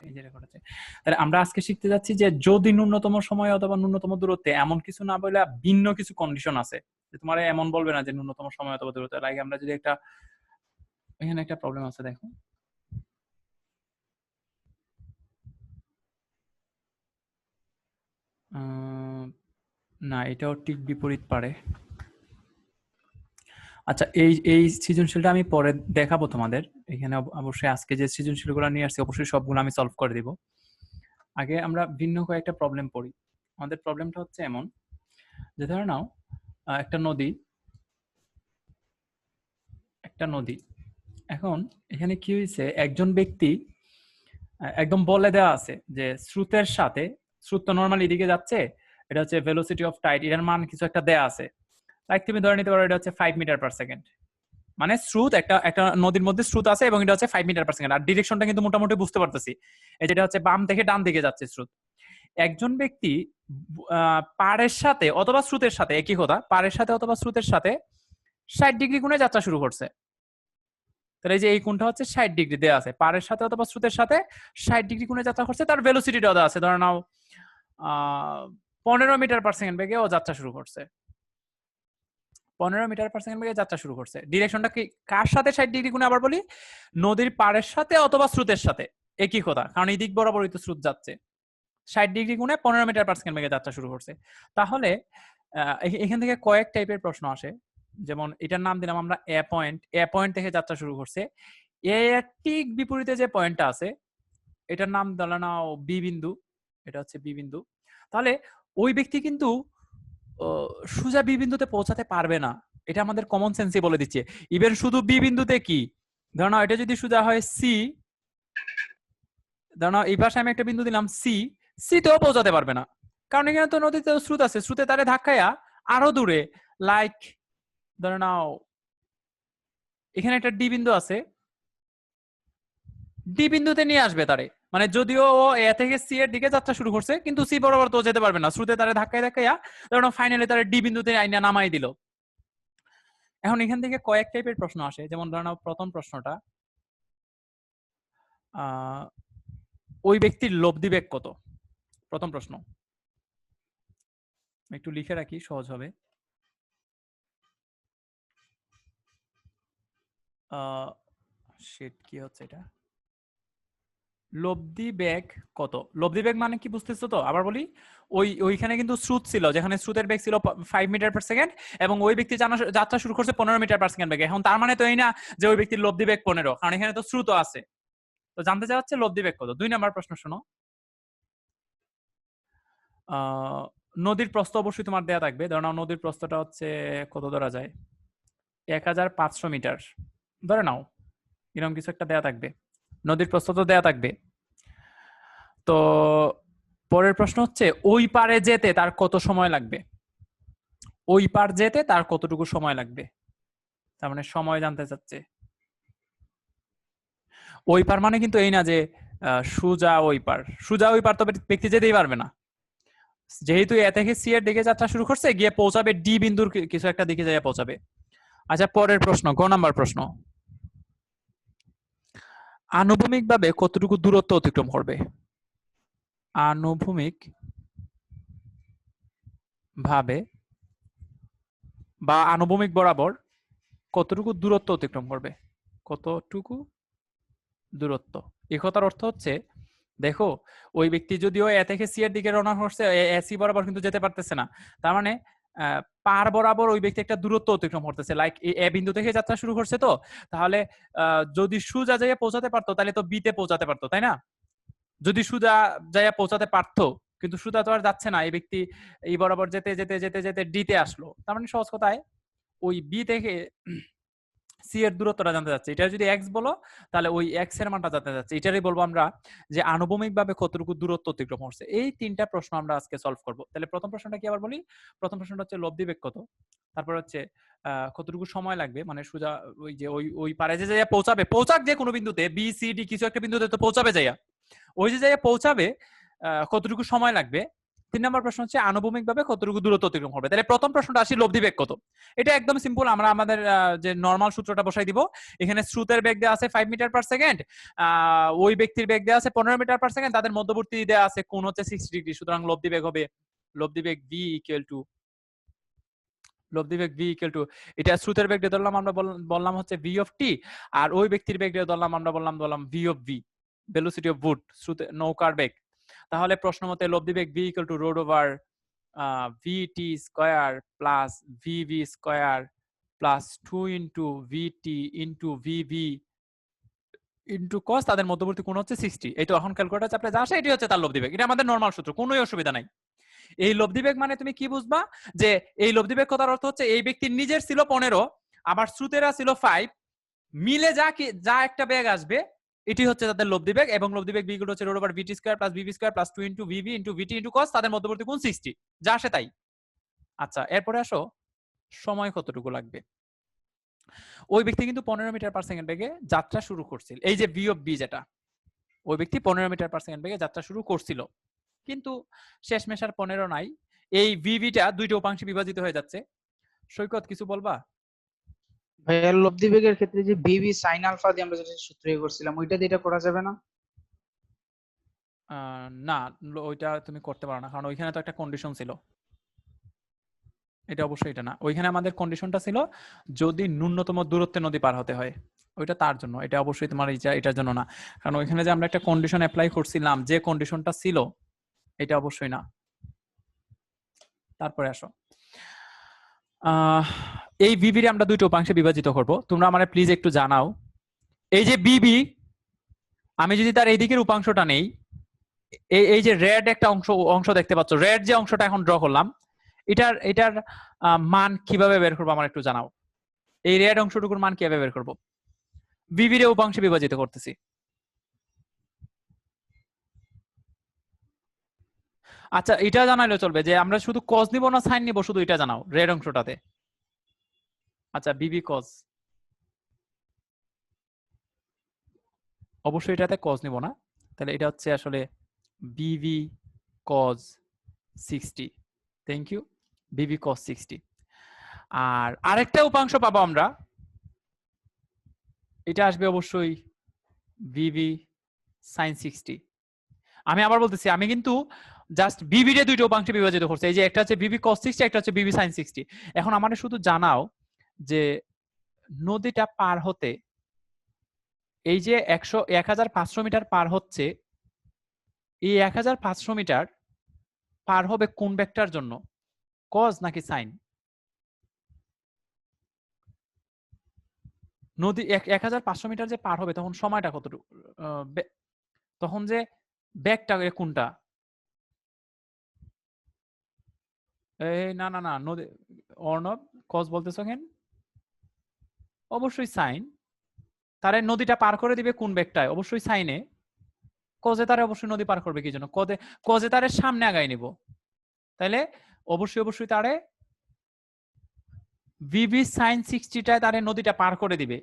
এই যে রেকর্ড আছে। তাহলে আমরা আজকে শিখতে যাচ্ছি যে যদি ন্যূনতম সময় অথবা ন্যূনতম দূরত্বে এমন কিছু না বলে ভিন্ন কিছু কন্ডিশন আছে, যে তোমার এমন বলবে না যে ন্যূনতম সময় অথবা দূরত্ব। লাইক আমরা যদি একটা, এখানে একটা প্রবলেম আছে দেখো, না এটাও ঠিক বিপরীত পারে। আচ্ছা, এই এই সৃজনশীলটা আমি পরে দেখাবো তোমাদের। এখানে অবশ্যই আজকে যে সৃজনশীলগুলো নিয়ে আসছি অবশ্যই সবগুলো আমি সলভ করে দিব। আগে আমরা ভিন্ন কয়েকটা প্রবলেম পড়ি। আমাদের প্রবলেমটা হচ্ছে এমন যে ধরে নাও একটা নদী, এখন এখানে কি হয়েছে, একজন ব্যক্তি একদম বলে দেওয়া আছে যে স্রোতের সাথে, স্রোত তো নর্মালি এদিকে যাচ্ছে, এটা হচ্ছে ভেলোসিটি অফ টাইড, এটার মান কিছু একটা দেয়া আছে। লাইক তুমি ধরে নিতে পারো এটা হচ্ছে 5 মিটার পার সেকেন্ড। মানে স্রোত, একটা একটা নদীর মধ্যে স্রোত আছে এবং এটা হচ্ছে 5 মিটার পার সেকেন্ড। আর ডিরেকশনটা কিন্তু মোটামুটি বুঝতে পারতেছি, এই যেটা হচ্ছে বাম থেকে ডান দিকে যাচ্ছে স্রোত। একজন ব্যক্তি পাড়ের সাথে অথবা স্রোতের সাথে, একই কথা, পাড়ের সাথে অথবা স্রোতের সাথে 60 ডিগ্রি কোণে যাত্রা শুরু করছে। তাহলে এই যে এই কোণটা হচ্ছে 60 ডিগ্রি দেওয়া আছে, পাড়ের সাথে অথবা স্রোতের সাথে 60 ডিগ্রি কোণে যাত্রা করছে। তার ভেলোসিটিটাও দেওয়া আছে, ধরে নাও 15 মিটার পার সেকেন্ড বেগে ও যাত্রা শুরু করছে। 15 মিটার পার সেকেন্ড বেগে যাত্রা শুরু করছে। ডিরেকশনটা কি কার সাথে 60 ডিগ্রি কোণে? আবার বলি, নদীর পাড়ের সাথে অথবা স্রোতের সাথে, একই কথা, কারণ এই দিক বরাবরই তো স্রোত যাচ্ছে। 60 ডিগ্রি কোণে 15 মিটার পার সেকেন্ড বেগে যাত্রা শুরু করছে। তাহলে এখান থেকে কয়েক টাইপের প্রশ্ন আসে। যেমন এটার নাম দিলাম আমরা এ পয়েন্ট। এ পয়েন্ট থেকে যাত্রা শুরু করছে। এ এর ঠিক বিপরীতে যে পয়েন্টটা আছে এটার নাম দিলাম নাও বি বিন্দু। এটা হচ্ছে বি বিন্দু। তাহলে ওই ব্যক্তি কিন্তু সোজা বি বিন্দুতে পৌঁছাতে পারবে না, এটা আমাদের কমন সেন্সই বলে দিচ্ছে। ইভেন শুধু বি বিন্দুতে কি, ধরো না এটা যদি সোজা হয় সি, ধরো না এই পাশে আমি একটা বিন্দু দিলাম সি, সি তেও পৌঁছাতে পারবে না, কারণ এখানে তো নদীতে স্রোত আছে, স্রোতে তারে ধাক্কায়া আরো দূরে, লাইক ধরে নাও এখানে একটা ডি বিন্দু আছে, ডি বিন্দুতে নিয়ে আসবে তারে। মানে যদিও ও এ থেকে সি এর দিকে যাত্রা শুরু করছে, কিন্তু সি বরাবর তো যেতে পারবে না, স্রোতে তারে ধাক্কায় ধাক্কাইয়া ধরো ফাইনালি তারে ডি বিন্দুতে আইনা নামাই দিল। এখন এখান থেকে কয়েক টাইপের প্রশ্ন আসে। যেমন ধরো নাও প্রথম প্রশ্নটা, ওই ব্যক্তির লব্ধি বেগ কত? প্রথম প্রশ্ন একটু লিখে রাখি, সহজ হবে। শিট, কি হচ্ছে এটা? লব্ধি বেগ কত? লব্ধি বেগ মানে কি বুঝতেছো তো? আবার বলি, ওইখানে কিন্তু স্রোত ছিল, যেখানে স্রোতের বেগ ছিল 5 মিটার পার সেকেন্ড, এবং ওই ব্যক্তি যাত্রা শুরু করছে 15 মিটার পার সেকেন্ড বেগে। এখন তার মানে তো এই না যে ওই ব্যক্তির লব্ধি বেগ 15, কারণ এখানে তো স্রোত আছে। তো জানতে চাওয়া হচ্ছে লব্ধি বেগ কত। 2 নাম্বার প্রশ্ন শোনো। নদীর প্রস্থ অবশ্যই তোমার দেয়া থাকবে। ধরো নাও নদীর প্রস্থটা হচ্ছে কত ধরা যায়, 1500 মিটার ধরে নাও, এরকম কিছু একটা দেয়া থাকবে। নদীর প্রস্থ তো দেয়া থাকবে। তো পরের প্রশ্ন হচ্ছে ওই পারে যেতে তার কত সময় লাগবে? ওই পার যেতে তার কতটুকু সময় লাগবে, তার মানে সময় জানতে চাচ্ছে। ওই পার মানে কিন্তু এই না যে সোজা ওই পার, সোজা ওই পার তো ব্যক্তি যেতেই পারবে না। যেহেতু এ থেকে সি এর দিকে যাত্রা শুরু করছে, গিয়ে পৌঁছাবে ডি বিন্দুর কিছু একটা দিকে যাইয়া পৌঁছাবে। আচ্ছা, পরের প্রশ্ন, গ নাম্বার প্রশ্ন, আনুভূমিক ভাবে কতটুকু দূরত্ব অতিক্রম করবে? আনুভূমিক ভাবে বা আনুভূমিক বরাবর কতটুকু দূরত্ব অতিক্রম করবে? কতটুকু দূরত্ব, এই কথার অর্থ হচ্ছে, দেখো ওই ব্যক্তি যদিও এ থেকে সি এর দিকে রওনা করছে, সি বরাবর কিন্তু যেতে পারতেছে না। তার মানে পার বরাবর ওই ব্যক্তি একটা দূরত্ব অতিক্রম করতেছে। লাইক এ বিন্দু থেকে যাত্রা শুরু করছে, তো তাহলে যদি সোজা যাইয়া পৌঁছাতে পারতো তাহলে তো বি তে পৌঁছাতে পারতো, তাই না? যদি সোজা যাইয়া পৌঁছাতে পারতো, কিন্তু সোজা তো আর যাচ্ছে না, এই ব্যক্তি এই বরাবর যেতে যেতে যেতে যেতে ডি তে আসলো। তার মানে সহজ কথায় ওই বি থেকে সি এর দূরত্বটা জানতে যাচ্ছে। এটা যদি এক্স বলো তাহলে ওই এক্স এর মানটা জানতে যাচ্ছে। এটারই বলবো আমরা যে আনুভূমিক ভাবে কতটুকু দূরত্ব অতিক্রম করছে। এই তিনটা প্রশ্ন আমরা আজকে সলভ করব। তাহলে প্রথম প্রশ্নটা কি আবার বলি? প্রথম প্রশ্নটা হচ্ছে লব্ধি বেগ কত, তারপর হচ্ছে কতটুকু সময় লাগবে, মানে সোজা ওই যে ওই পারে যে যাইয়া পৌঁছাবে, পৌঁছাক যে কোনো বিন্দুতে, বি সি ডি কিছু একটা বিন্দুতে তো পৌঁছাবে যাইয়া, ওই যে যাইয়া পৌঁছাবে কতটুকু সময় লাগবে। 3 নম্বর প্রশ্ন হচ্ছে আনুভূমিক ভাবে কতটুকু দূরত্ব অতিক্রম করবে। তাহলে প্রথম প্রশ্নটা আসি লব্ধি বেগ কত। এটা একদম সিম্পল, আমরা আমাদের যে নরমাল সূত্রটা বসাই দিব। এখানে স্রোতের বেগ দেওয়া আছে 5 মিটার পার সেকেন্ড, ওই ব্যক্তির বেগ দেওয়া আছে 15 মিটার পার সেকেন্ড, তাদের মধ্যবর্তী দেওয়া আছে কোণ হচ্ছে 60 ডিগ্রি। সুতরাং লব্ধি বেগ হবে লব্ধি বেগ v ইকুয়াল টু এটা স্রোতের বেগ ধরলাম আমরা বললাম হচ্ছে v অফ t, আর ওই ব্যক্তির বেগ ধরলাম আমরা বললাম v of v, velocity of boat, নৌকার বেগ। তাহলে প্রশ্ন মতে লব্ধি বেগ v equal to root over vt square plus vv square plus 2 into vt into vv into cos, তাদের মধ্যবর্তী কোণ হচ্ছে 60। এই তো এখন ক্যালকুলেটর চাপলে যা আসে এটি হচ্ছে তার লব্ধি বেগ। এটা আমাদের নরমাল সূত্র, কোনোই অসুবিধা নাই। এই লব্ধি বেগ মানে তুমি কি বুঝবা, যে এই লব্ধি বেগ কথার অর্থ হচ্ছে এই ব্যক্তির নিজের ছিল 15, আবার শ্রুতেরা ছিল 5, মিলে যা একটা বেগ আসবে এটি হচ্ছে তাদের লব্ধি বেগ। এবং লব্ধি বেগ বিগুলো হচ্ছে road over vt square plus vv square plus 2 into vv into vt into cos, তাদের মধ্যবর্তী কোণ 60, যা আসে তাই। আচ্ছা, এরপরে আসো সময় কতটুকু লাগবে। ওই ব্যক্তি কিন্তু 15 মিটার পার সেকেন্ড বেগে যাত্রা শুরু করছিল, এই যে v অফ b যেটা, ওই ব্যক্তি 15 মিটার পার সেকেন্ড বেগে যাত্রা শুরু করছিল, কিন্তু শেষমেশ আর 15 নাই, এই vv-টা দুইটা উপাংশে বিভাজিত হয়ে যাচ্ছে। সৈকত কিছু বলবা? ভাইয়া লব্ধি বেগের ক্ষেত্রে যে বিবি সাইন আলফা দিয়ে আমরা যেটা সূত্র করছিলাম ওইটা দিয়ে এটা করা যাবে না? না, ওইটা তুমি করতে পারো না, কারণ ওইখানে তো একটা কন্ডিশন ছিল। এটা অবশ্যই এটা না, ওইখানে আমাদের কন্ডিশনটা ছিল যদি ন্যূনতম দূরত্বে নদী পার হতে হয়, ওইটা তার জন্য। এটা অবশ্যই তোমার এটার জন্য না, কারণ ওইখানে যে আমরা একটা কন্ডিশন অ্যাপ্লাই করছিলাম, যে কন্ডিশনটা ছিল, এটা অবশ্যই না। তারপরে আসো, এই বিবি রে আমরা দুইটা উপাংশে বিভাজিত করব। তোমরা আমারে প্লিজ একটু জানাও, এই যে বিবি, আমি যদি তার এই দিকের উপাংশটা নেই, এই যে রেড একটা অংশ দেখতে পাচ্ছ, রেড যে অংশটা এখন ড্র করলাম, এটার মান কিভাবে বের করবো আমার একটু জানাও। এই রেড অংশটুকুর মান কিভাবে বের করবো? বিবি রে উপাংশে বিভাজিত করতেছি। আচ্ছা, এটা জানাইলে চলবে যে আমরা শুধু কজ নিব না সাইন নিব, শুধু এটা জানাও রেড অংশটাতে। আচ্ছা, বিবি কজ, অবশ্যই এটাতে কজ নিব না, তাহলে এটা হচ্ছে আসলে বিবি cause 60। Thank you, Bibi cause 60। আর আরেকটা উপাংশ পাবো আমরা, এটা আসবে অবশ্যই বিবি সাইন 60। আমি আবার বলতেছি, আমি কিন্তু জাস্ট বিবি রে দুইটা উপাংশে বিভাজিত করছি, এই যে একটা হচ্ছে বিবি কস 60, একটা হচ্ছে বিবি সাইন 60। এখন আমাদের শুধু জানাও যে নদীটা পার হতে এই যে 1500 মিটার পার হচ্ছে, এই 1500 মিটার পার হবে কোন ভেক্টর জন্য, কজ নাকি সাইন? নদী 1500 মিটার যে পার হবে তখন সময়টা কতটুকু, তখন যে বেগটা কোনটা? এই না না না, নদী অর্ণব কজ বলতেছো কেন? অবশ্যই সাইন। তারে নদীটা পার করে দিবে কোন বেগটায়? অবশ্যই সাইনে। কজে তারে অবশ্যই নদী পার করবে কি জন্য? কজে তারে সামনে আগায় নিব, তাইলে অবশ্যই তারে ভিভি সাইন 60টায় তারে নদীটা পার করে দিবে।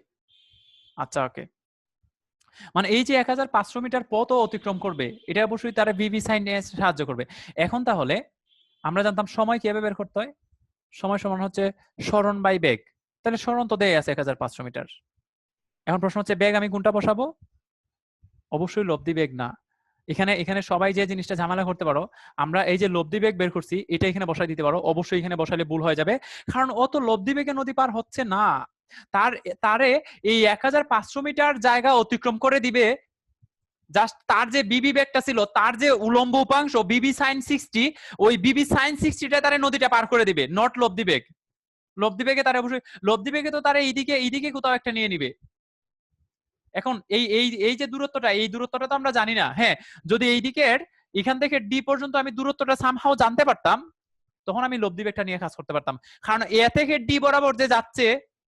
আচ্ছা, ওকে, মানে এই যে 1500 মিটার পথও অতিক্রম করবে, এটা অবশ্যই তারা ভিভি সাইন এ সাহায্য করবে। এখন তাহলে আমরা জানতাম সময় কিভাবে বের করতে হয়, সময় সমান হচ্ছে সরণ বাই বেগ, তাহলে সরণ তো দেয় আছে 1500 মিটার। এখন প্রশ্ন হচ্ছে বেগ আমি কোনটা বসাবো? অবশ্যই লব্ধি বেগ না। এখানে সবাই যে জিনিসটা ঝামেলা করতে পারো, আমরা এই যে লব্ধি বেগ বের করছি এটা এখানে বসাই দিতে পারো, অবশ্যই এখানে বসালে ভুল হয়ে যাবে, কারণ অত লব্ধি বেগে নদী পার হচ্ছে না, তারে এই 1500 মিটার জায়গা অতিক্রম করে দিবে, জাস্ট তার যে বিবি বেগটা ছিল, তার যে উলম্ব উপাংশ বিবি সাইন 60, ওই বিবি সাইন 60টা তারে নদীটা পার করে দিবে, নট লব্ধি বেগ। লব্ধি বেগে তারা অবশ্যই, লব্ধি বেগে তো তারা এইদিকে কোথাও একটা নিয়ে নিবে। এখন এই যে দূরত্বটা, এই দূরত্বটা তো আমরা জানি না। হ্যাঁ, যদি এই দিকের এখান থেকে ডি পর্যন্ত আমি দূরত্বটা সামহাও জানতে পারতাম, তখন আমি লব্ধি বেগটা নিয়ে কাজ করতে পারতাম, কারণ এ থেকে ডি বরাবর যে যাচ্ছে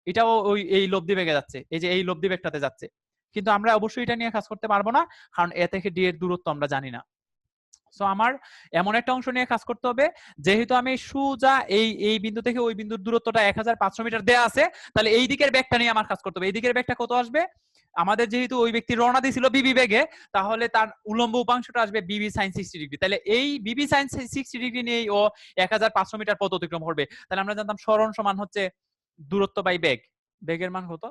এটাও ওই এই লব্ধি বেগে যাচ্ছে, এই যে এই লব্ধি বেগটাতে যাচ্ছে। কিন্তু আমরা অবশ্যই এটা নিয়ে কাজ করতে পারবো না, কারণ এ থেকে ডি এর দূরত্ব আমরা জানি না। সো আমার এমন একটা অংশ নিয়ে কাজ করতে হবে, যেহেতু আমি সোজা এই বিন্দু থেকে ওই বিন্দুর দূরত্বটা 1500 মিটার দেয়া আছে, তাহলে এই দিকের বেগটা নিয়ে আমার কাজ করতে হবে। এই দিকের বেগটা কত আসবে? আমাদের যেহেতু ওই ব্যক্তি রওনা দিয়েছিল বিবি বেগে, তাহলে তার উলম্ব উপাংশটা আসবে বিবি সাইন 60 ডিগ্রি। তাহলে এই বিবি সাইন 60 ডিগ্রি নিয়ে ও 1500 মিটার পথ অতিক্রম করবে। তাহলে আমরা জানতাম সরণ সমান হচ্ছে দূরত্ব বাই বেগ। বেগের মান কত?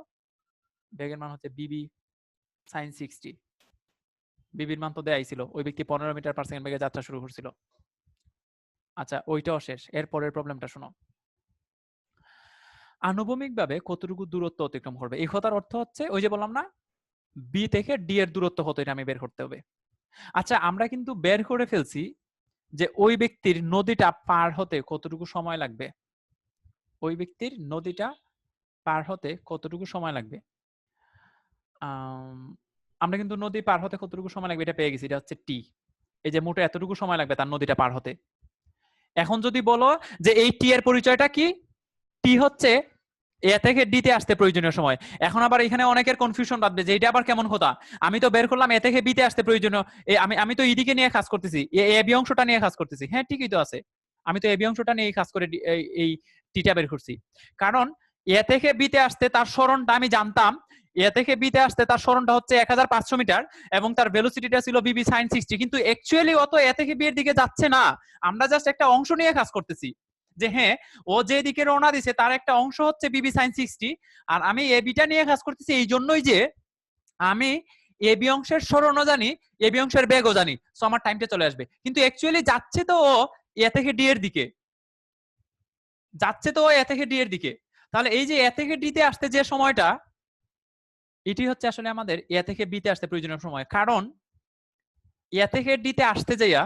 বেগের মান হচ্ছে বিবি সাইন 60। বিবির মান তো দেয়াই ছিল, ওই ব্যক্তি 15 মিটার পার সেকেন্ড বেগে যাত্রা শুরু করছিল। আচ্ছা, ওইটাও শেষ। এর পরের প্রবলেমটা শোনো। আনুভূমিকভাবে কতটুকু দূরত্ব অতিক্রম করবে? এই কথার অর্থ হচ্ছে ওই যে বললাম না, বি থেকে ডি এর দূরত্ব কত, এটা আমি বের করতে হবে। আচ্ছা, আমরা কিন্তু বের করে ফেলছি যে ওই ব্যক্তির নদীটা পার হতে কতটুকু সময় লাগবে। ওই ব্যক্তির নদীটা পার হতে কতটুকু সময় লাগবে। আমরা কিন্তু নদী পার হতে কতটুকু সময় লাগবে এটা পেয়ে গেছি, এটা হচ্ছে টি। এই যে মোটে এতটুকু সময় লাগবে তার নদীটা পার হতে। এখন যদি বলো যে এই টি এর পরিচয়টা কি, টি হচ্ছে এ থেকে ডি তে আসতে প্রয়োজনীয় সময়। এখন আবার এখানে অনেকের কনফিউশন বাঁধবে যে এটা আবার কেমন কথা, আমি তো বের করলাম এ থেকে বি তে আসতে প্রয়োজনীয়, আমি তো এদিকে নিয়ে কাজ করতেছি, এ বি অংশটা নিয়ে কাজ করতেছি। হ্যাঁ ঠিকই তো আছে, আমি তো এ বি অংশটা নিয়ে কাজ করে এই টিটা বের করছি। কারণ এ থেকে বি তে আসতে তার সরণটা আমি জানতাম, এ থেকে বি তে আসতে তার সরণটা হচ্ছে 1500 মিটার এবং তার ভেলোসিটিটা ছিল বিবি সাইন 60। কিন্তু অ্যাকচুয়ালি অত এ থেকে বি এর দিকে যাচ্ছে না, আমরা জাস্ট একটা অংশ নিয়ে কাজ করতেছি যে হ্যাঁ ও যে দিকে রওনা দিছে তার একটা অংশ হচ্ছে বিবি সাইন 60, আর আমি এ বিটা নিয়ে কাজ করতেছি এই জন্যই যে আমি এ বি অংশের সরণও জানি, এ বি অংশের বেগও জানি, সো আমার টাইমটা চলে আসবে। কিন্তু অ্যাকচুয়ালি যাচ্ছে তো ও এ থেকে ডি এর দিকে, যাচ্ছে তো ও এ থেকে ডি এর দিকে। তাহলে এই যে এ থেকে ডি তে আসতে যে সময়টা, এটি হচ্ছে আসলে আমাদের এ থেকে বি তে আসতে প্রয়োজনীয় সময়। কারণ এ থেকে ডি তে আসতে যাইয়া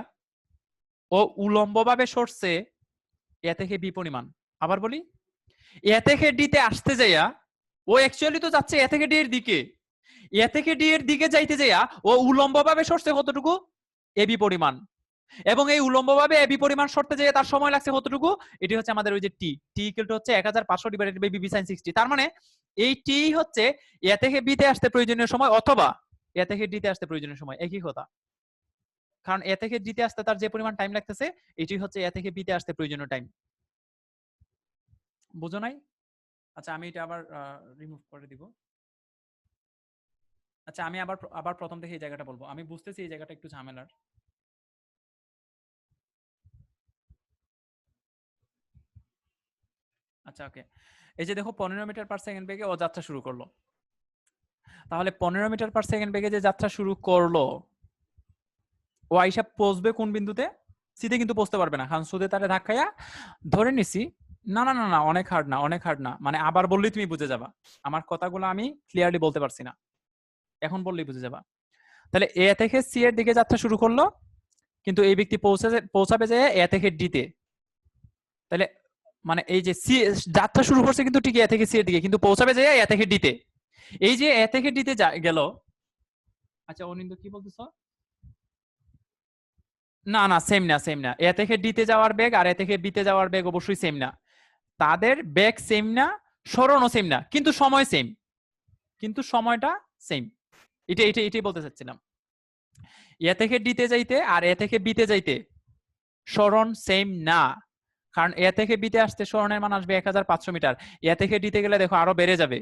ও উলম্বভাবে সরছে এ থেকে বি পরিমাণ। আবার বলি, এ থেকে ডি তে আসতে যাইয়া ও অ্যাকচুয়ালি তো যাচ্ছে এ থেকে ডি এর দিকে, এ থেকে ডি এর দিকে যাইতে যাইয়া ও উলম্বভাবে সরছে কতটুকু, এবি পরিমাণ। এবং এই উলম্বভাবে এবি পরিমাণ সরতে যেয়ে তার সময় লাগছে কতটুকু, এটি হচ্ছে আমাদের ওই যে টি, টি ইকুয়াল টু হচ্ছে 1500 ডিভাইডেড বাই বিবি সাইন 60। তার মানে এই টি হচ্ছে এ থেকে বি তে আসতে প্রয়োজনীয় সময় অথবা এ থেকে ডি তে আসতে প্রয়োজনীয় সময়, একই কথা। কারণ এ থেকে ডি তে আসতে তার যে পরিমাণ টাইম লাগতেছে এটি হচ্ছে এ থেকে বি তে আসতে প্রয়োজনীয় টাইম। বুঝো নাই? আচ্ছা, আমি এটা আবার রিমুভ করে দিব। আচ্ছা, আমি আবার আবার প্রথম থেকে এই জায়গাটা বলবো, আমি বুঝতেছি এই জায়গাটা একটু ঝামেলার। আচ্ছা ওকে, এই যে দেখো 15 মিটার পার সেকেন্ড বেগে ও যাত্রা শুরু করলো। তাহলে 15 মিটার পার সেকেন্ড বেগে যে যাত্রা শুরু করলো, ও আইসা পৌঁছবে কোন বিন্দুতে? সিধে কিন্তু পৌঁছতে পারবে না, কারণ সুদে তারে ধাক্কাইয়া ধরে নিছি। না না না না, অনেক হার্ড না, অনেক হার্ড না, মানে আবার বললেই তুমি বুঝে যাবা, আমার কথাগুলো আমি ক্লিয়ারলি বলতে পারছি না, এখন বললেই বুঝে যাবা। তাহলে এ থেকে সি এর দিকে যাত্রা শুরু করলো, কিন্তু এই ব্যক্তি পৌঁছাবে যে এ থেকে ডি তে। তাহলে মানে এই যে সি যাত্রা শুরু করছে কিন্তু ঠিক এ থেকে সি এর দিকে, কিন্তু পৌঁছাবে যে এ থেকে ডি তে। এই যে এ থেকে ডি তে গেল। আচ্ছা অনিন্দ কি বলতেছো? না না, সেম না, সেম না, এ থেকে ডি তে যাওয়ার বেগ আর এ থেকে বি তে যাওয়ার বেগ অবশ্যই সেম না। তাদের বেগ সেম না, সরণও সেম না, কিন্তু সময় সেম, কিন্তু সময়টা সেম। এটাই বলতে চাচ্ছিলাম। এ থেকে ডি তে যাইতে আর এ থেকে বি তে যাইতে সরণ সেম না, কারণ এ থেকে বি তে আসতে সরণের মান আসবে 1500 মিটার, এ থেকে ডি তে গেলে দেখো আরো বেড়ে যাবে,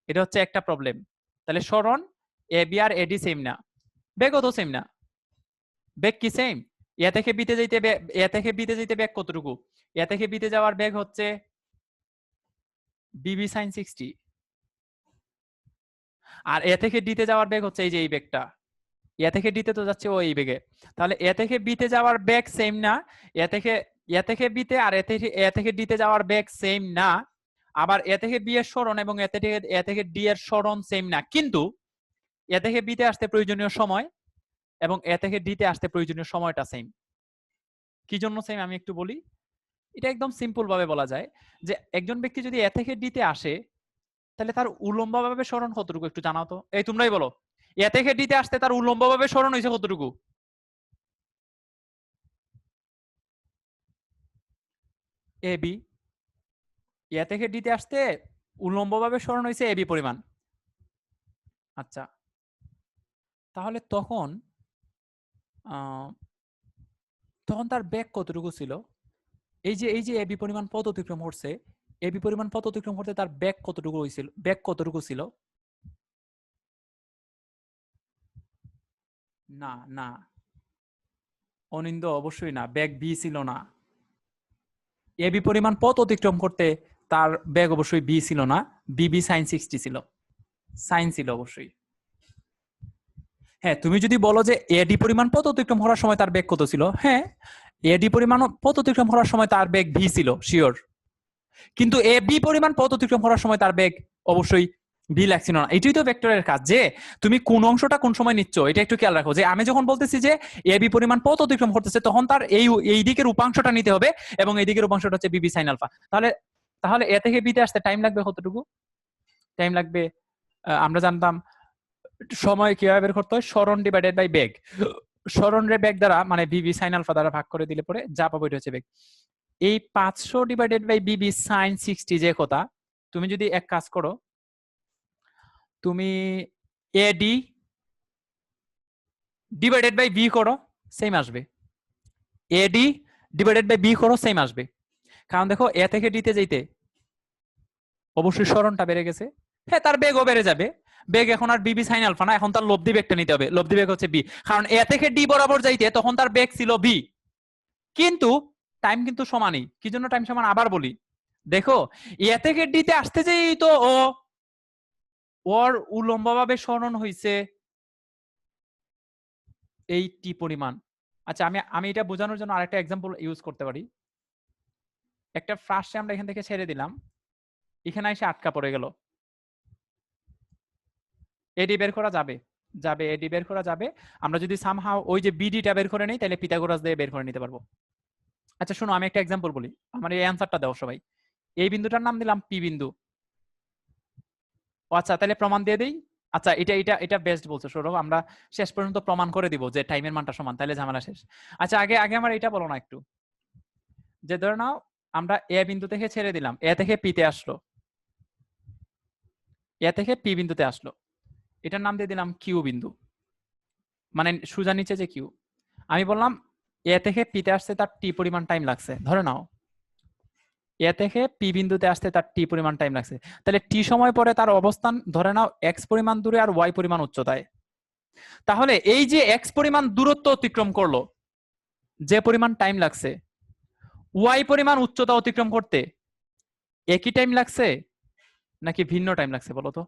এটা হচ্ছে একটা প্রবলেম। তাহলে সরণ A B R eddy same না, বেগও তো সেম না। বেগ কি সেম? এ থেকে বি তে যাইতে এ থেকে বি তে যাইতে বেগ কতটুকু? এ থেকে বি তে যাওয়ার বেগ হচ্ছে বিবি সাইন 60, আর এ থেকে ডি তে যাওয়ার বেগ হচ্ছে এই যে এই বেগটা। এ থেকে ডি তে তো যাচ্ছে ও এই বেগে। তাহলে এ থেকে বি তে যাওয়ার বেগ সেম না, এ থেকে বি তে আর এ থেকে ডি তে যাওয়ার বেগ সেম না। আবার এ থেকে বি এর সরণ এবং এ থেকে ডি এর সরণ সেম না, কিন্তু এ থেকে বি তে আসতে প্রয়োজনীয় সময় এবং এ থেকে ডি তে আসতে প্রয়োজনীয় সময়টা সেম। কি জন্য সেম আমি একটু বলি। এটা একদম সিম্পল ভাবে বলা যায় যে একজন ব্যক্তি যদি এ থেকে ডি তে আসে, তাহলে তার উলম্বভাবে সরণ কতটুকু একটু জানাও তো, এই তোমরাই বলো। এ থেকে ডি তে আসতে তার উলম্বভাবে সরণ হয়েছে কতটুকু? A B. এ থেকে ডি তে আসতে উলম্বভাবে সরণ হয়েছে এবি পরিমাণ। আচ্ছা, তাহলে তখন তখন তার বেগ কতটুকু ছিল? এই যে এবি পরিমাণ পথ অতিক্রম করছে, এবি পরিমাণ পথ অতিক্রম করতে তার বেগ কতটুকু হয়েছিল, বেগ কতটুকু ছিল? না না অনিন্দ অবশ্যই না, বেগ বি ছিল না। এ বি পরিমাণ পথ অতিক্রম করতে তার বেগ অবশ্যই বি ছিল না, বিবি সাইন 60 ছিল, সাইন ছিল অবশ্যই। হ্যাঁ তুমি যদি বলো যে এডি পরিমাণ পথ অতিক্রম করার সময় তার বেগ কত ছিল, হ্যাঁ এডি পরিমাণ পথ অতিক্রম করার সময় তার বেগ ভি ছিল শিওর, কিন্তু এ বি পরিমাণ পথ অতিক্রম করার সময় তার বেগ অবশ্যই ভি লাগছিল না। এটাই তো ভেক্টরের কাজ, যে তুমি কোন অংশটা কোন সময় নিচ্ছ এটা একটু খেয়াল রাখো। যে আমি যখন বলতেছি যে এ বি পরিমাণ পথ অতিক্রম করতেছে, তখন তার এই দিকের উপাংশটা নিতে হবে, এবং এই দিকের উপাংশটা হচ্ছে বিবি সাইন আলফা। তাহলে তাহলে এ থেকে বিতে আসতে টাইম লাগবে কতটুকু? টাইম লাগবে, আমরা জানতাম সময় কিভাবে বের করতে হয়, সরণ ডিভাইডেড বাই বেগ। সরণ রে বেগ দ্বারা মানে বিবি সাইন আলফা দ্বারা ভাগ করে দিলে পরে যা পাবো এটা হচ্ছে বেগ। এই 500 ডিভাইডেড বাই বিবি সাইন 60 যে কথা, তুমি যদি এক কাজ করো, তুমি এডি ডিভাইডেড বাই বি করো, সেম আসবে। এডি ডিভাইডেড বাই বি করো, সেম আসবে। কারণ দেখো এ থেকে ডিতে যাইতে অবশ্যই সরণটা বেড়ে গেছে, হ্যাঁ তার বেগও বেড়ে যাবে। বেগ এখন আর বিবি সাইন আলফা না, এখন তার লব্ধি বেগটা নিতে হবে, লব্ধি বেগ হচ্ছে বি। কারণ এ থেকে ডি বরাবর যাইতে তখন তার বেগ ছিল বি, কিন্তু টাইম কিন্তু সমানই। কি জন্য টাইম সমান আবার বলি, দেখো এ থেকে ডিতে আসতে যেই তো ওর উলম্বভাবে সরণ হইছে এই টি পরিমাণ। আচ্ছা আমি আমি এটা বোঝানোর জন্য আরেকটা এক্সাম্পল ইউজ করতে পারি। একটা ফ্লাশে আমরা এখান থেকে ছেড়ে দিলাম, এখানে এসে আটকা পড়ে গেল, এডি বের করা যাবে, যাবে এডি বের করা যাবে। আমরা যদি সামহাও ওই যে বিডিটা বের করে নেই, তাহলে পিথাগোরাস দিয়ে বের করে নিতে পারবো। আচ্ছা শোনো আমি একটা এক্সাম্পল বলি, আমার এই অ্যান্সারটা দাও সবাই। এই বিন্দুটার নাম দিলাম পি বিন্দু। ও আচ্ছা তাহলে প্রমাণ দিয়ে দেই। আচ্ছা এটা এটা এটা বেস্ট বলছো সৌরভ, আমরা শেষ পর্যন্ত প্রমাণ করে দিব যে টাইমের মানটা সমান, তাহলে ঝামেলা শেষ। আচ্ছা আগে আগে আমার এটা বলো না একটু, যে ধরে নাও আমরা এ বিন্দু থেকে ছেড়ে দিলাম, এ থেকে পিতে আসলো, এ থেকে পি বিন্দুতে আসলো, এটার নাম দিয়ে দিলাম কিউ বিন্দু, মানে সোজা নিচে যে কিউ। আমি বললাম এ থেকে পিতে আসতে তার টি পরিমাণ টাইম লাগছে, ধরে নাও এ থেকে পি বিন্দুতে আসতে তার টি পরিমাণ টাইম লাগছে, তাহলে টি সময় পরে তার অবস্থান ধরে নাও এক্স পরিমাণ দূরে আর ওয়াই পরিমাণ উচ্চতায়। তাহলে এই যে এক্স পরিমাণ দূরত্ব অতিক্রম করলো, যে পরিমাণ টাইম লাগছে, ওয়াই পরিমাণ উচ্চতা অতিক্রম করতে একই টাইম লাগছে নাকি ভিন্ন টাইম লাগছে বলো তো?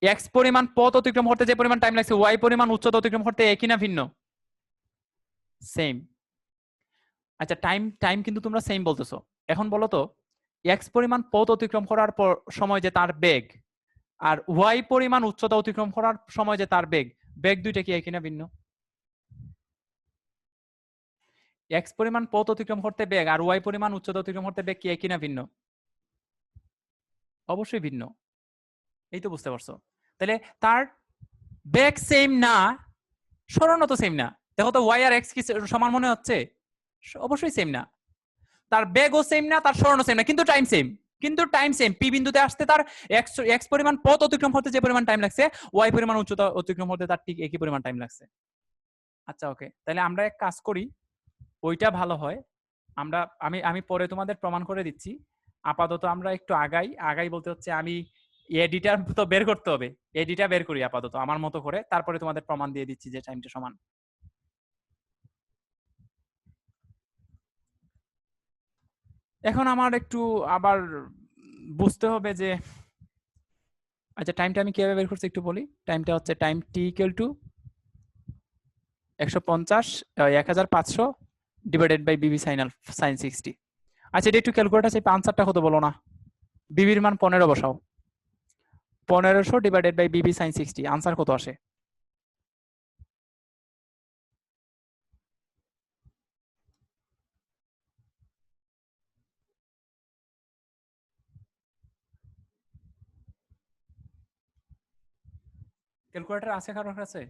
এক্স পরিমাণ পথ অতিক্রম করতে যে পরিমাণ টাইম লাগছে, ওয়াই পরিমাণ উচ্চতা অতিক্রম করতে একই না ভিন্ন? সেম। আচ্ছা টাইম টাইম কিন্তু তোমরা সেম বলতেছো। এখন বলো তো এক্স পরিমাণ পথ অতিক্রম করার পর সময় যে তার বেগ, আর ওয়াই পরিমাণ উচ্চতা অতিক্রম করার সময় যে তার বেগ, বেগ দুইটা কি একই না ভিন্ন? এক্স পরিমাণ পথ অতিক্রম করতে বেগ আর ওয়াই পরিমাণ উচ্চতা অতিক্রম করতে বেগ কি একই না ভিন্ন? অবশ্যই ভিন্ন। এই তো বুঝতে পারছো। তাহলে তার বেগ সেম না, সরণও তো সেম না। দেখো তো ওয়াই আর এক্স কি সমান মনে হচ্ছে? অবশ্যই সেম না। তার বেগও সেম না, তার সরণও সেম না, কিন্তু টাইম সেম। কিন্তু টাইম সেম, পি বিন্দুতে আসতে তার এক্স এক্স পরিমাণ পথ অতিক্রম করতে যে পরিমাণ টাইম লাগছে, ওয়াই পরিমাণ উচ্চতা অতিক্রম করতে তার ঠিক একই পরিমাণ টাইম লাগছে। আচ্ছা ওকে, তাহলে আমরা এক কাজ করি, ওইটা ভালো হয়। আমরা আমি আমি পরে তোমাদের প্রমাণ করে দিচ্ছি। আপাতত আমরা একটু আগাই, আগাই বলতে হচ্ছে আমি এডিটার তো বের করতে হবে, এডিটা বের করি আপাতত আমার মতো করে, তারপরে তোমাদের প্রমাণ দিয়ে দিচ্ছি যে টাইমটা সমান। এখন আমার একটু আবার বুঝতে হবে যে আচ্ছা টাইমটা আমি কিভাবে বের করছি একটু বলি। টাইমটা হচ্ছে time t equal to 150 1500 divided by বিবি সাইন 60। আচ্ছা এটা একটু ক্যালকুলেট আছে, আনসারটা কত বলো না? বিবির মান 15 বসাও, 1500 ডিভাইডেড বাই বিবি সাইন 60, আনসার কত আসে? ক্যালকুলেটর আছে কারোর কাছে?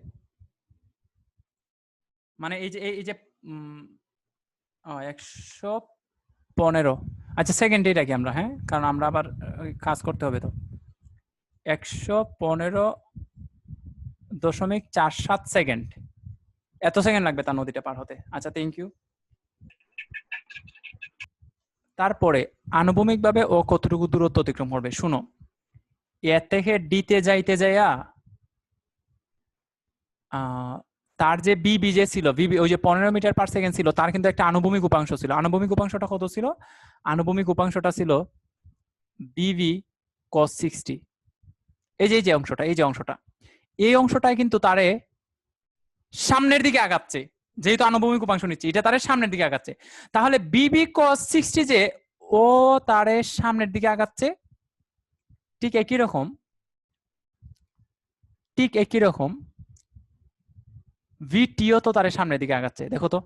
মানে এই যে এই যে 115, আচ্ছা সেকেন্ড এটা কি আমরা, হ্যাঁ কারণ আমরা আবার কাজ করতে হবে তো। 115.47 সেকেন্ড, এত সেকেন্ড লাগবে তার নদীটা পার হতে। আচ্ছা থ্যাংক ইউ। তারপরে আনুভূমিক ভাবে ও কতটুকু দূরত্ব অতিক্রম করবে শুনো। এ থেকে ডিতে যাইতে যাইয়া তার যে বিবি যে ছিল, বিবি ওই যে 15 মিটার পার সেকেন্ড ছিল, তার কিন্তু একটা আনুভূমিক উপাংশ ছিল। আনুভূমিক উপাংশটা কত ছিল? আনুভূমিক উপাংশটা ছিল বিবি cos 60। এই যে অংশটা, এই অংশটাই কিন্তু তারে সামনের দিকে আগাচ্ছে, যেহেতু আনুভূমিক উপাংশ নিচ্ছে, এটা তারে সামনের দিকে আগাচ্ছে। তাহলে বিবি cos 60 যে ও তারে সামনের দিকে আগাচ্ছে, ঠিক একই রকম ভিটিও তো তার সামনের দিকে আগাচ্ছে। দেখো তো,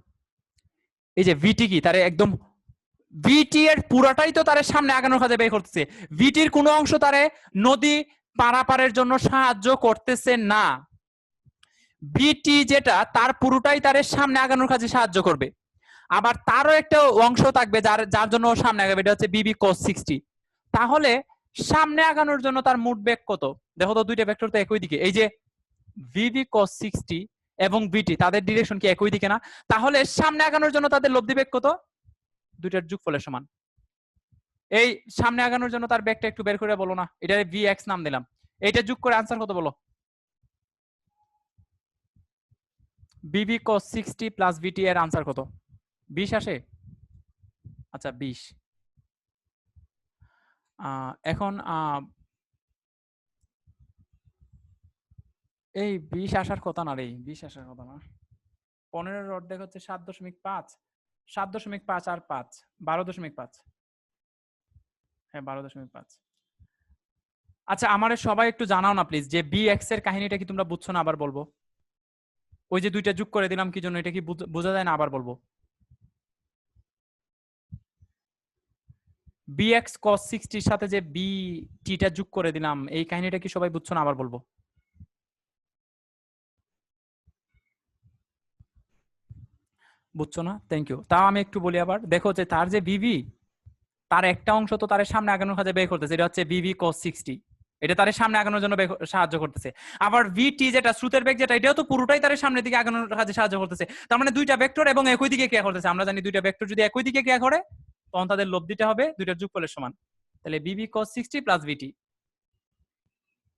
এই যে ভিটি কি তারে একদম, ভিটি এর পুরাটাই তো তার সামনে আগানোর কাজে ব্যয় করতেছে। ভিটির কোনো অংশ তারে নদী পারাপারের জন্য সাহায্য করতেছে না। ভিটি যেটা তার পুরোটাই তার সামনে আগানোর কাজে সাহায্য করবে। আবার তারও একটা অংশ থাকবে যার যার জন্য ও সামনে আগাবে, এটা হচ্ছে বিবি cos 60। তাহলে সামনে আগানোর জন্য তার মোট বেগ কত? দেখো তো, দুইটা ভেক্টর তো একই দিকে। এই যে ভিভি cos 60 এবং ভিটি, তাদের ডিরেকশন কি একই দিকে না? তাহলে সামনে আগানোর জন্য তাদের লব্ধি বেগ কত? দুইটার যোগফলের সমান। এই সামনে আগানোর জন্য তার বেগটা একটু বের করে বলো না, এটা ভি এক্স নাম দিলাম। এইটা যোগ করে আনসার কত বলো? ভিভি cos 60 প্লাস ভিটি এর আনসার কত? 20 আসে? আচ্ছা 20। এখন এই 20 আসার কথা না রে, 20 আসার কথা না। 15 এর অর্ধেক হচ্ছে 7.5, 7.5 আর 5 12.5। হ্যাঁ 12.5। আচ্ছা আমারে সবাই একটু জানাও না প্লিজ, যে বি এক্স এর কাহিনীটা কি তোমরা বুঝছো না? আবার বলবো। ওই যে দুইটা যোগ করে দিলাম কি জন্য, এটা কি বোঝা যায় না? আবার বলবো। বি এক্স cos 60 এর সাথে যে বি টিটা যোগ করে দিলাম, এই কাহিনীটা কি সবাই বুঝছো না? আবার বলবো। বুঝছো না? Thank you. তাও আমি একটু বলি আবার। দেখো যে তার যে বিবি, তার একটা অংশ তো তার সামনে আগানোর কাজে ব্যয় করতেছে, এটা হচ্ছে বিবি cos 60। এটা তার সামনে আগানোর জন্য সাহায্য করতেছে। আবার ভিটি যেটা স্রোতের বেগ যেটা, এটাও তো পুরোটাই তার সামনের দিকে আগানোর কাজে সাহায্য করতেছে। তার মানে দুইটা ভেক্টর এবং একই দিকে ক্রিয়া করতেছে। আমরা জানি দুইটা ভেক্টর যদি একই দিকে ক্রিয়া করে তখন তাদের লব্ধিটা হবে দুইটার যোগফলের সমান। তাহলে বিবি cos 60 প্লাস ভিটি,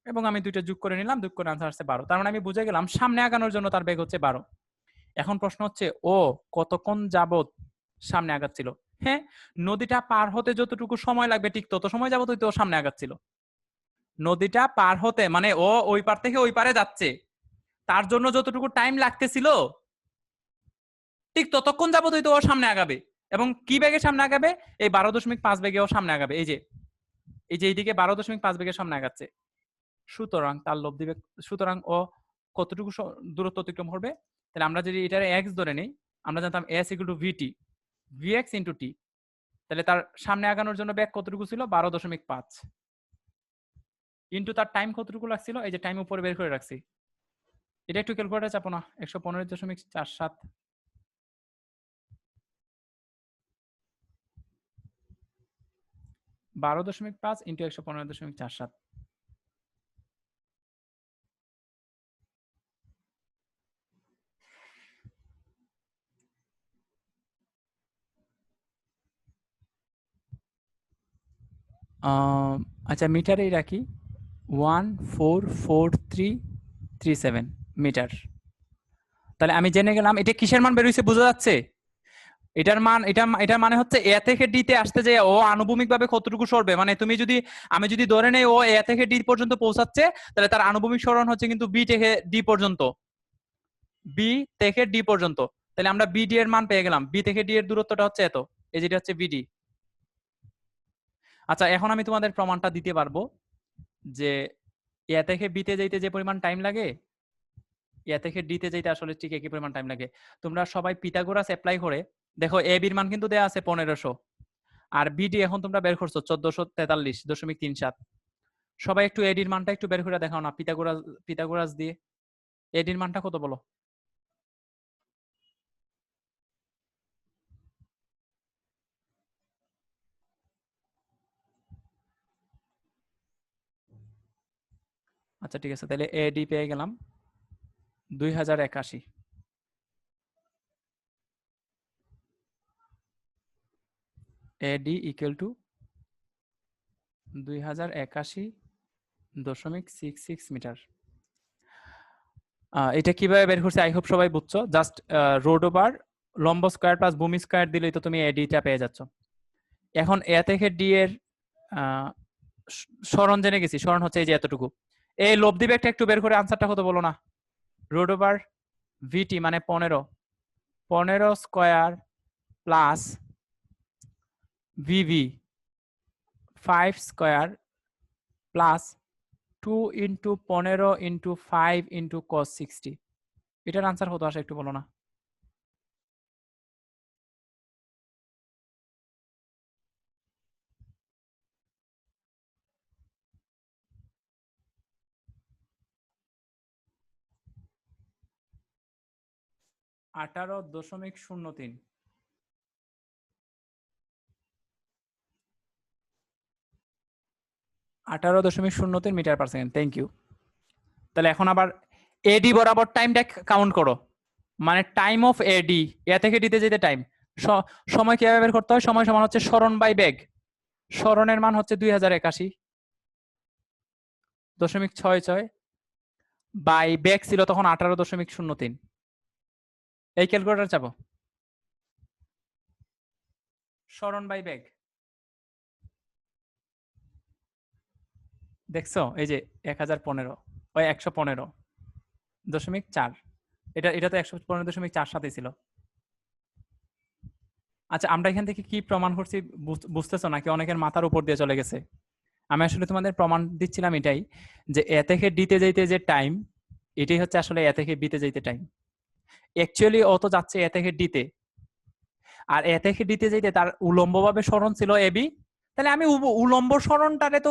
এবং আমি দুইটা যোগ করে নিলাম, যোগ করে আনসার আসছে 12। তার মানে আমি বুঝে গেলাম সামনে আগানোর জন্য তার বেগ হচ্ছে 12। এখন প্রশ্ন হচ্ছে ও কতক্ষণ যাবত সামনে আগাচ্ছিল? হ্যাঁ, নদীটা পার হতে যতটুকু সময় লাগবে ঠিক তত সময় যাবত ও সামনে আগাচ্ছিল। নদীটা পার হতে মানে ও ওই পার থেকে ওই পারে যাচ্ছে, তার জন্য যতটুকু টাইম লাগতেছিল ঠিক ততক্ষণ যাবত ও সামনে আগাবে। এবং কি বেগে সামনে আগাবে? এই 12.5 বেগে ও সামনে আগাবে। এই যে এইদিকে 12.5 বেগে সামনে আগাচ্ছে। সুতরাং তার লব্ধি বেগ, সুতরাং ও কতটুকু দূরত্ব অতিক্রম করবে? তাহলে আমরা যদি এটার এক্স ধরে নেই, আমরা জানতাম S equal to VT, VX into T. তাহলে তার সামনে আগানোর জন্য বেগ কতটুকু ছিল? 12.5 ইন্টু তার টাইম কতটুকু লাগছিল, এই যে টাইম উপরে বের করে রাখছি। এটা একটু ক্যালকুলেটার চাপো না, 115.47, 12.5 ইন্টু 115.47। আচ্ছা মিটারেই রাখি, 14437 মিটার। তাহলে আমি জেনে গেলাম এটা কিসের মান বের হয়েছে, বোঝা যাচ্ছে? এটার মানে হচ্ছে এ থেকে ডি তে আসতে যে ও আনুভূমিক ভাবে কতটুকু সরবে। মানে তুমি যদি, আমি যদি ধরে নেই ও এ থেকে ডি পর্যন্ত পৌঁছাচ্ছে, তাহলে তার আনুভূমিক সরণ হচ্ছে কিন্তু বি থেকে ডি পর্যন্ত, বি থেকে ডি পর্যন্ত। তাহলে আমরা বিডি এর মান পেয়ে গেলাম। বি থেকে ডি এর দূরত্বটা হচ্ছে এত, এই যেটা হচ্ছে বিডি। আচ্ছা এখন আমি তোমাদের প্রমাণটা দিতে পারবো যে এ থেকে বিতে যাইতে যে পরিমাণ টাইম লাগে, এ থেকে ডি তে যাইতে আসলে ঠিক একই পরিমাণ টাইম লাগে। তোমরা সবাই পিথাগোরাস অ্যাপ্লাই করে দেখো, এ বির মান কিন্তু দেয়া আছে 1500, আর বিডি এখন তোমরা বের করছো 1443.37। সবাই একটু এডির মানটা একটু বের করে দেখাও না পিথাগোরাস দিয়ে। এডির মানটা কত বলো? আচ্ছা ঠিক আছে, তাহলে এডি পেয়ে গেলাম 2081। AD equal to 2081.66 metre. এটা কিভাবে বের করছি, আই হোপ সবাই বুঝছো। জাস্ট রোড ওভার লম্ব স্কয়ার প্লাস ভূমি স্কয়ার দিলেই তো তুমি এডিটা পেয়ে যাচ্ছ। এখন এ থেকে ডি এর আহ, সরণ জেনে গেছি, সরণ হচ্ছে এই যে এতটুকু। এই লব্ধি বেগটা একটু বের করে আনসারটা কত বলো না। রোড ওভার ভিটি মানে 15, 15 square plus VV 5 square plus 2 into 15 into 5 into cos 60। এটার আনসার কত আসে একটু বলো না। 18.03। 18.03 metre per second. Thank you. তাহলে এখন আবার এডি বরাবর টাইমটা কাউন্ট করো, মানে টাইম অফ এডি, এ থেকে ডিতে যেতে টাইম। সময় কিভাবে বের করতে হয়, সময় সমান হচ্ছে সরণ বাই বেগ। সরণের মান হচ্ছে 2081.66 বাই বেগ ছিল তখন 18.03। এই ক্যালকুলেটর চাপো, সরণ বাই বেগ দেখছো, এই যে 1015 ওই 115.4। এটা এটা তো 115.47 ছিল। আচ্ছা, আমরা এখান থেকে কি প্রমাণ করছি বুঝতেছো নাকি অনেকের মাথার উপর দিয়ে চলে গেছে? আমি আসলে তোমাদের প্রমাণ দিচ্ছিলাম এটাই, যে এ থেকে ডিতে যাইতে যে টাইম, এটাই হচ্ছে আসলে এ থেকে বিতে যাইতে টাইম। অ্যাকচুয়ালি ও তো যাচ্ছে এ থেকে ডিতে, আর এ থেকে ডিতে যাইতে তার উলম্বভাবে সরণ ছিল এবি। তাহলে আমি উলম্ব সরণটারে তো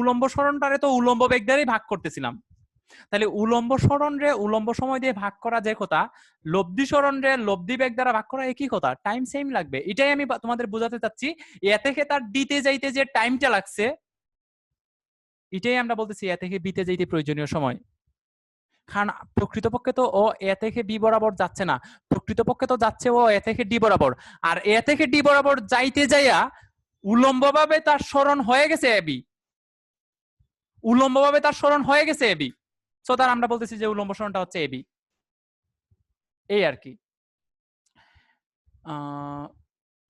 উলম্ব সরণটারে তো উলম্ব বেগ দ্বারাই ভাগ করতেছিলাম। তাহলে উলম্ব সরণ রে উলম্ব সময় দিয়ে ভাগ করা যে কথা, লব্ধি সরণ রে লব্ধি বেগ দ্বারা ভাগ করা একই কথা, টাইম সেম লাগবে। এটাই আমি তোমাদের বোঝাতে চাচ্ছি। এ থেকে তার ডিতে যাইতে যে টাইমটা লাগছে, এটাই আমরা বলতেছি এ থেকে বিতে যাইতে প্রয়োজনীয় সময়। কারণ প্রকৃতপক্ষে তো ও এ থেকে বি বরাবর যাচ্ছে না, প্রকৃতপক্ষে তো যাচ্ছে ও এ থেকে ডি বরাবর। আর এ থেকে ডি বরাবর যাইতে যাইয়া উলম্বভাবে তার সরণ হয়ে গেছে এবি, উলম্বভাবে তার সরণ হয়ে গেছে এবি। সো তার আমরা বলতেছি যে উলম্ব সরণটা হচ্ছে এবি, এই আর কি।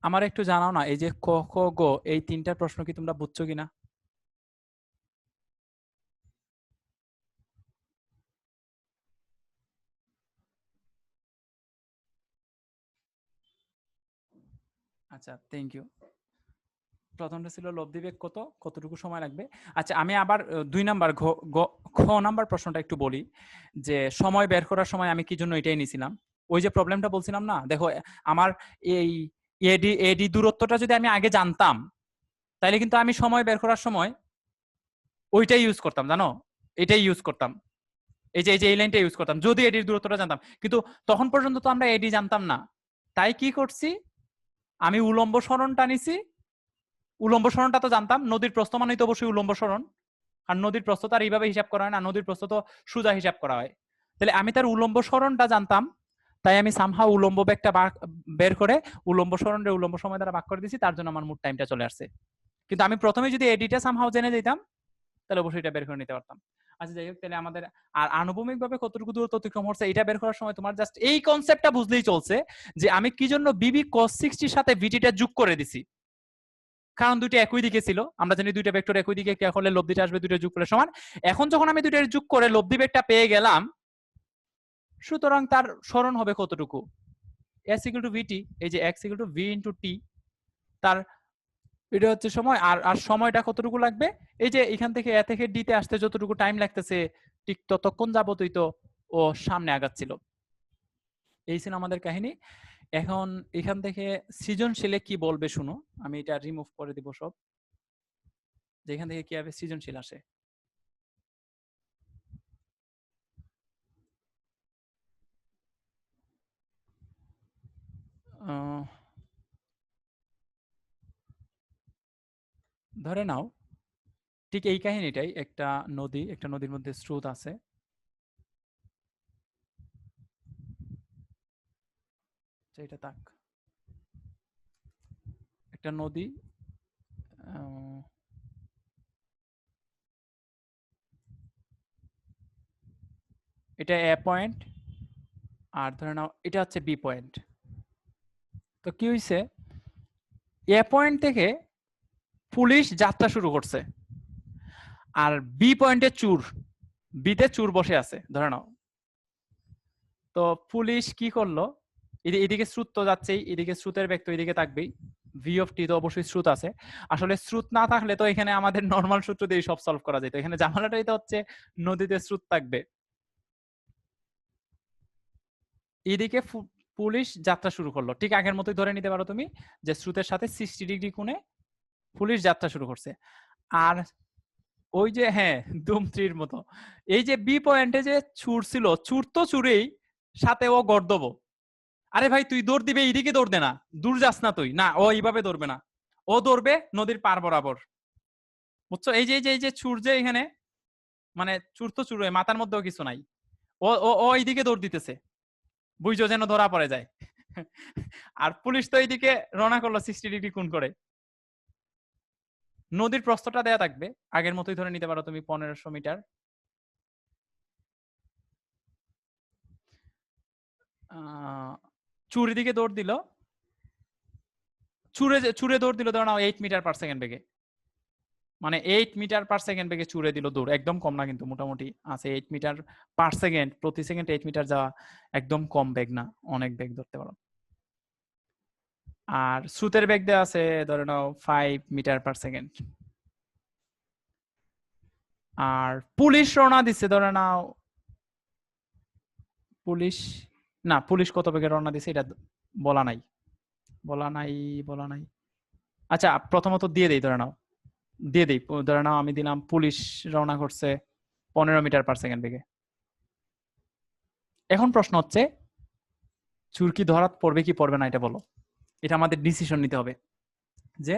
আমার একটু জানাও না, এই যে ক খ গ এই তিনটা প্রশ্ন কি তোমরা বুঝছো কিনা? আচ্ছা, থ্যাংক ইউ। প্রথমটা ছিল লব্ধি বেগ কত, কতটুকু সময় লাগবে। আচ্ছা, আমি আবার 2 নাম্বার খ নাম্বার প্রশ্নটা একটু বলি, যে সময় বের করার সময় আমি কি জন্য এটাই নিছিলাম। ওই যে প্রবলেমটা বলছিলাম না, দেখো আমার এই এডি এডি দূরত্বটা যদি আমি আগে জানতাম, তাইলে কিন্তু আমি সময় বের করার সময় ওইটাই ইউজ করতাম, জানো, এটাই ইউজ করতাম। এই যে এই লাইনটা ইউজ করতাম যদি এডির দূরত্বটা জানতাম, কিন্তু তখন পর্যন্ত তো আমরা এডি জানতাম না। তাই কি করছি, আমি উলম্ব সরণটা নিছি। উলম্ব সরণটা তো জানতাম, নদীর প্রস্থ মানেই তো অবশ্যই উলম্ব সরণ। আর নদীর প্রস্থ তার এইভাবে হিসাব করা হয় না, নদীর প্রস্থ তো সোজা হিসাব করা হয়। তাহলে আমি তার উলম্ব সরণটা জানতাম, তাই আমি সামহাও উলম্ব বেগটা বের করে উলম্ব সরণে উলম্ব সময় দ্বারা ভাগ করে দিছি, তার জন্য আমার মোট টাইমটা চলে আসছে। কিন্তু আমি প্রথমে যদি এডিটা সামহাও জেনে যেতাম, তাহলে অবশ্যই এটা বের করে নিতে পারতাম। আচ্ছা, যাই হোক, তাহলে আমাদের আর আনুভূমিক ভাবে কতটুকু দূরত্ব অতিক্রম হচ্ছে এটা বের করার সময় তোমার জাস্ট এই কনসেপ্টটা বুঝলেই চলছে, যে আমি কি জন্য বিবি cos 60 সাথে ভিটিটা যোগ করে দিছি। কারণ দুইটা একই দিকে ছিল, আমরা জানি দুইটা ভেক্টর একই দিকে হলে লব্ধিটা আসবে দুইটা যোগ করলে সমান। এখন যখন আমি দুইটা যোগ করে লব্ধি বেগটা পেয়ে গেলাম, সুতরাং তার সরণ হবে কতটুকু, s ইকুয়াল টু ভিটি, এই যে x equal to v into টি, তার এটা হচ্ছে সময়। আর আর সময়টা কতটুকু লাগবে, এই যে এখান থেকে এ থেকে ডি তে আসতে যতটুকু টাইম লাগতেছে, ঠিক ততক্ষণ যাবতই তো ও সামনে আগাচ্ছিল। এই ছিল আমাদের কাহিনী। এখন এখান থেকে সৃজনশীলে কি বলবে শুনো, আমি এটা রিমুভ করে দিব সব, যেখান থেকে কিভাবে সৃজনশীল আসে। ধরে নাও ঠিক এই কাহিনীটাই, একটা নদী, একটা নদীর মধ্যে স্রোত আছে। এটা তাক, একটা নদী, আহ, এটা এ পয়েন্ট, আর ধরে নাও এটা হচ্ছে বি পয়েন্ট। তো কি হয়েছে, এ পয়েন্ট থেকে পুলিশ যাত্রা শুরু করছে, আর বি পয়েন্টে চুর, বিতে চুর বসে আছে ধরে নাও। তো পুলিশ কি করলো, এদিকে স্রোত তো যাচ্ছেই, এদিকে স্রোতের বেগ তো এদিকে থাকবেই, ভি অফ টি তো অবশ্যই স্রোত আছে। আসলে স্রোত না থাকলে তো এখানে আমাদের নর্মাল সূত্র দিয়ে সব সলভ করা যেত, এখানে ঝামেলাটাই তো হচ্ছে নদীতে স্রোত থাকবে। এদিকে পুলিশ যাত্রা শুরু করলো, ঠিক আগের মতোই ধরে নিতে পারো তুমি যে স্রোতের সাথে 60 ডিগ্রি কোণে পুলিশ যাত্রা শুরু করছে। আর ওই যে হ্যাঁ দুমত্রির মতো, এই যে বি পয়েন্টে যে চুর ছিল, চুর তো চুরেই, সাথে ও গর্দব। আরে ভাই তুই দৌড় দিবে, এইদিকে দৌড় দে না, দূর যাস না তুই, না ও এইভাবে দৌড়বে না, ও দৌড়বে নদীর পার বরাবর, বুঝছো? এই যে চুর যে এখানে, মানে চুর তো চুর, মাথার মধ্যেও কিছু নাই, ও ও ও এইদিকে দৌড় দিতেছে, বুঝছো, যেন ধরা পড়ে যায়। আর পুলিশ তো এইদিকে রওনা করলো 60 ডিগ্রি কোণ করে। নদীর প্রস্থটা দেয়া থাকবে আগের মতোই ধরে নিতে পারো তুমি 1500 মিটার। চুরি দিকে দৌড় দিল, চুরে দৌড় দিল ধরো না 8 মিটার পার সেকেন্ড বেগে, মানে 8 মিটার পার সেকেন্ড বেগে চুরে দিল দৌড়, একদম কম না কিন্তু, মোটামুটি আছে 8 মিটার পার সেকেন্ড, প্রতি সেকেন্ড 8 মিটার যাওয়া একদম কম বেগ না, অনেক বেগ ধরতে পারো। আর স্রোতের বেগ দেওয়া আছে ধরে নাও 5 মিটার পার সেকেন্ড। আর পুলিশ রওনা দিচ্ছে ধরে নাও, পুলিশ, না পুলিশ কত বেগে রওনা দিছে এটা বলা নাই, বলা নাই, বলা নাই। আচ্ছা প্রথমত দিয়ে দেই, ধরে নাও দিয়ে দেই, ধরে নাও আমি দিলাম পুলিশ রওনা করছে 15 মিটার পার সেকেন্ড বেগে। এখন প্রশ্ন হচ্ছে চুরকি ধরা পড়বে কি পড়বে না এটা বলো, এটা আমাদের ডিসিশন নিতে হবে যে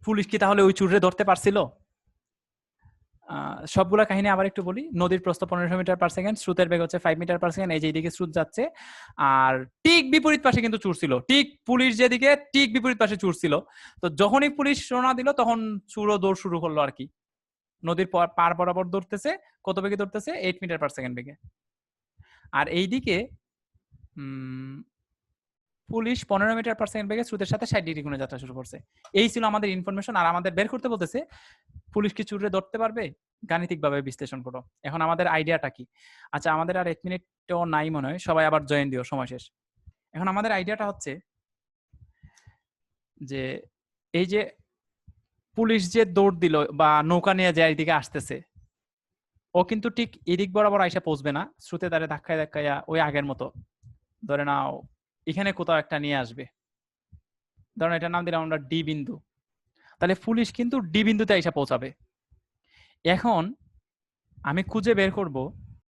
পুলিশ কি তাহলে ওই চুরে ধরতে পারছিল। সবগুলা কাহিনী আবার একটু বলি। নদীর প্রস্থ 1500 মিটার পার সেকেন্ড, স্রোতের বেগ হচ্ছে 5 মিটার পার সেকেন্ড, এই যে এইদিকে স্রোত যাচ্ছে, আর ঠিক বিপরীত পাশে কিন্তু চুর ছিল, ঠিক পুলিশ যেদিকে ঠিক বিপরীত পাশে চুর ছিল। তো যখনই পুলিশ রওনা দিল তখন চুরও দৌড় শুরু করলো আর কি, নদীর পার বরাবর দৌড়তেছে, কত বেগে দৌড়তেছে 8 মিটার পার সেকেন্ড বেগে। আর এইদিকে পুলিশ 15 মিটার পার সেকেন্ড বেগে স্রোতের সাথে 60 ডিগ্রি কোণে যাত্রা শুরু করছে। এই ছিল আমাদের ইনফরমেশন, আর আমাদের বের করতে বলতেছে পুলিশ কি চুরে ধরতে পারবে, গাণিতিক ভাবে বিশ্লেষণ করো। এখন আমাদের আইডিয়াটা কি, আচ্ছা আমাদের আর 1 মিনিটও নাই মনে হয়, সবাই আবার জয়েন দিও, সময় শেষ। এখন আমাদের আইডিয়াটা হচ্ছে যে এই যে পুলিশ যে দৌড় দিল বা নৌকা নিয়ে যে এদিকে আসতেছে, ও কিন্তু ঠিক এদিক বরাবর আইসা পৌঁছবে না, স্রোতে তারে ধাক্কায় ধাক্কাইয়া ওই আগের মতো ধরে নাও এখানে কোথাও একটা নিয়ে আসবে, ধরেন এটার নাম দিলাম আমরা ডি বিন্দু, তাহলে পুলিশ কিন্তু ডি বিন্দুতে আইসা পৌঁছাবে। এখন আমি খুঁজে বের করব